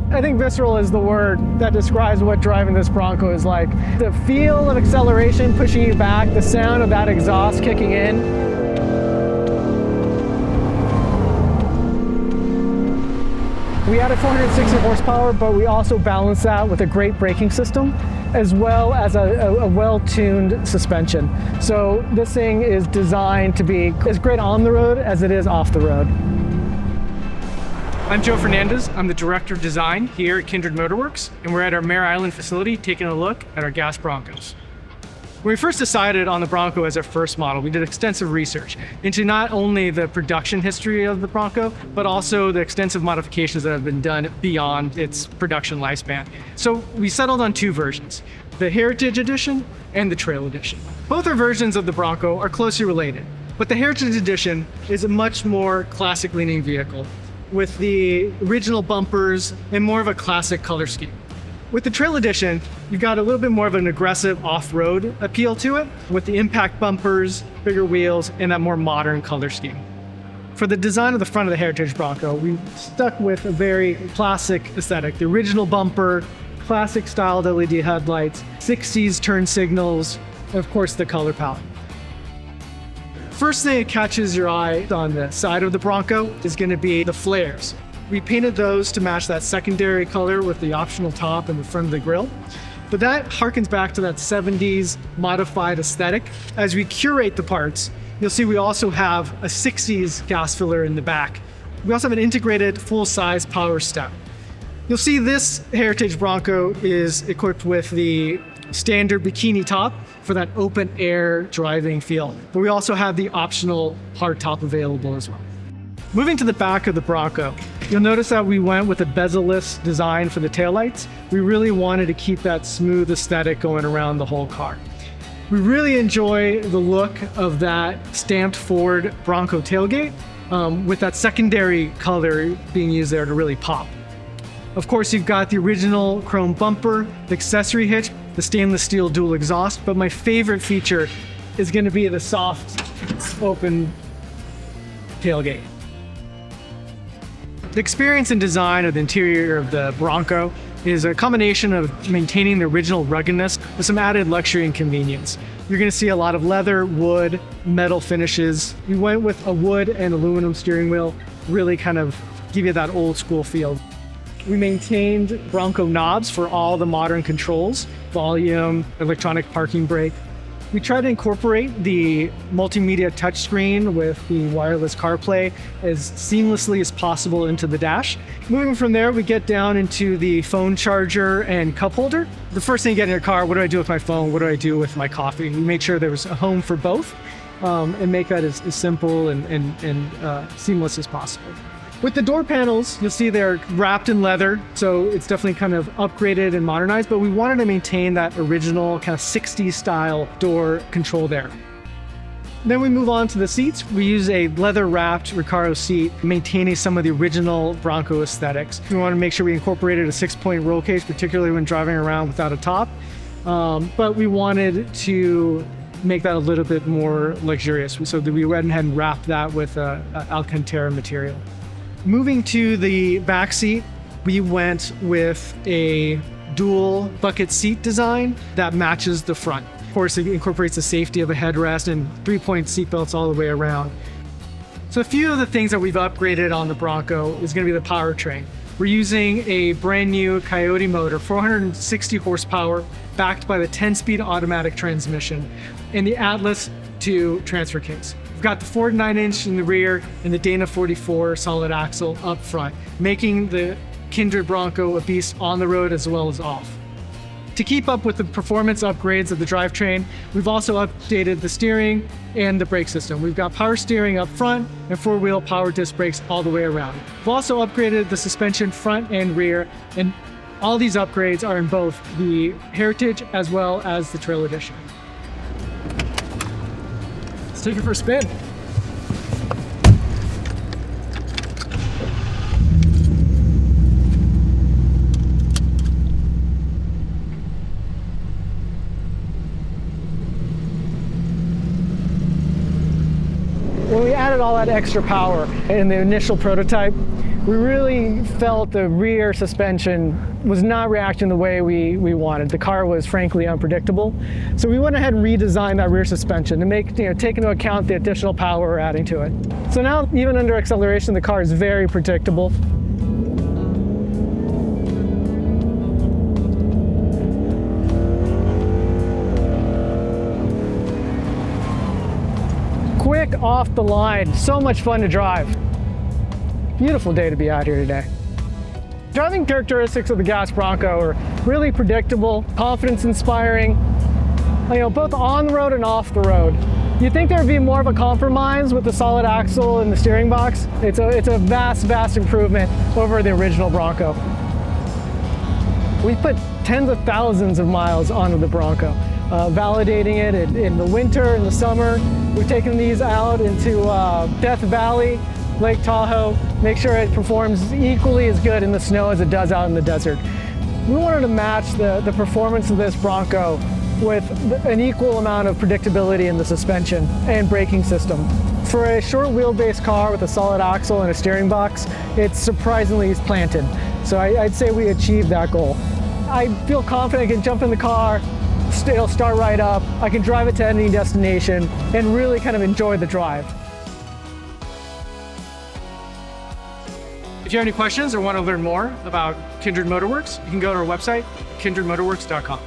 I think visceral is the word that describes what driving this Bronco is like. The feel of acceleration pushing you back, the sound of that exhaust kicking in. We added 460 horsepower, but we also balanced that with a great braking system, as well as a well-tuned suspension. So this thing is designed to be as great on the road as it is off the road. I'm Joe Fernandez. I'm the Director of Design here at Kindred Motorworks, and we're at our Mare Island facility taking a look at our gas Broncos. When we first decided on the Bronco as our first model, we did extensive research into not only the production history of the Bronco, but also the extensive modifications that have been done beyond its production lifespan. So we settled on two versions, the Heritage Edition and the Trail Edition. Both our versions of the Bronco are closely related, but the Heritage Edition is a much more classic-leaning vehicle, with the original bumpers and more of a classic color scheme. With the Trail Edition, you've got a little bit more of an aggressive off-road appeal to it, with the impact bumpers, bigger wheels, and that more modern color scheme. For the design of the front of the Heritage Bronco, we stuck with a very classic aesthetic. The original bumper, classic styled LED headlights, 60s turn signals, and of course the color palette. First thing that catches your eye on the side of the Bronco is going to be the flares. We painted those to match that secondary color with the optional top and the front of the grille. But that harkens back to that 70s modified aesthetic. As we curate the parts, you'll see we also have a 60s gas filler in the back. We also have an integrated full-size power step. You'll see this Heritage Bronco is equipped with the standard bikini top for that open air driving feel. But we also have the optional hard top available as well. Moving to the back of the Bronco, you'll notice that we went with a bezel-less design for the taillights. We really wanted to keep that smooth aesthetic going around the whole car. We really enjoy the look of that stamped Ford Bronco tailgate with that secondary color being used there to really pop. Of course, you've got the original chrome bumper, the accessory hitch, the stainless steel dual exhaust, but my favorite feature is going to be the soft open tailgate. The experience and design of the interior of the Bronco is a combination of maintaining the original ruggedness with some added luxury and convenience. You're going to see a lot of leather, wood, metal finishes. We went with a wood and aluminum steering wheel, really kind of give you that old school feel. We maintained Bronco knobs for all the modern controls, volume, electronic parking brake. We tried to incorporate the multimedia touchscreen with the wireless CarPlay as seamlessly as possible into the dash. Moving from there, we get down into the phone charger and cup holder. The first thing you get in your car, what do I do with my phone? What do I do with my coffee? We made sure there was a home for both and make that as simple and seamless as possible. With the door panels, you'll see they're wrapped in leather, so it's definitely kind of upgraded and modernized, but we wanted to maintain that original kind of 60s style door control there. Then we move on to the seats. We use a leather-wrapped Recaro seat, maintaining some of the original Bronco aesthetics. We want to make sure we incorporated a 6-point roll cage, particularly when driving around without a top, but we wanted to make that a little bit more luxurious, so we went ahead and wrapped that with Alcantara material. Moving to the back seat, we went with a dual bucket seat design that matches the front. Of course, it incorporates the safety of a headrest and 3-point seat belts all the way around. So a few of the things that we've upgraded on the Bronco is going to be the powertrain. We're using a brand new Coyote motor, 460 horsepower, backed by the 10-speed automatic transmission and the Atlas 2 transfer case. We've got the Ford 9-inch in the rear and the Dana 44 solid axle up front, making the Kindred Bronco a beast on the road as well as off. To keep up with the performance upgrades of the drivetrain, we've also updated the steering and the brake system. We've got power steering up front and 4-wheel power disc brakes all the way around. We've also upgraded the suspension front and rear, and all these upgrades are in both the Heritage as well as the Trail Edition. Let's take it for a spin. When we added all that extra power in the initial prototype, we really felt the rear suspension was not reacting the way we wanted. The car was frankly unpredictable. So we went ahead and redesigned that rear suspension to take into account the additional power we're adding to it. So now, even under acceleration, the car is very predictable. Quick off the line, so much fun to drive. Beautiful day to be out here today. Driving characteristics of the gas Bronco are really predictable, confidence inspiring, both on the road and off the road. You'd think there would be more of a compromise with the solid axle and the steering box. It's a vast improvement over the original Bronco. We put tens of thousands of miles onto the Bronco, validating it in the winter, in the summer. We've taken these out into Death Valley, Lake Tahoe, make sure it performs equally as good in the snow as it does out in the desert. We wanted to match the performance of this Bronco with an equal amount of predictability in the suspension and braking system. For a short wheelbase car with a solid axle and a steering box, it's surprisingly planted. So I'd say we achieved that goal. I feel confident I can jump in the car, it'll start right up, I can drive it to any destination and really kind of enjoy the drive. If you have any questions or want to learn more about Kindred Motorworks, you can go to our website, kindredmotorworks.com.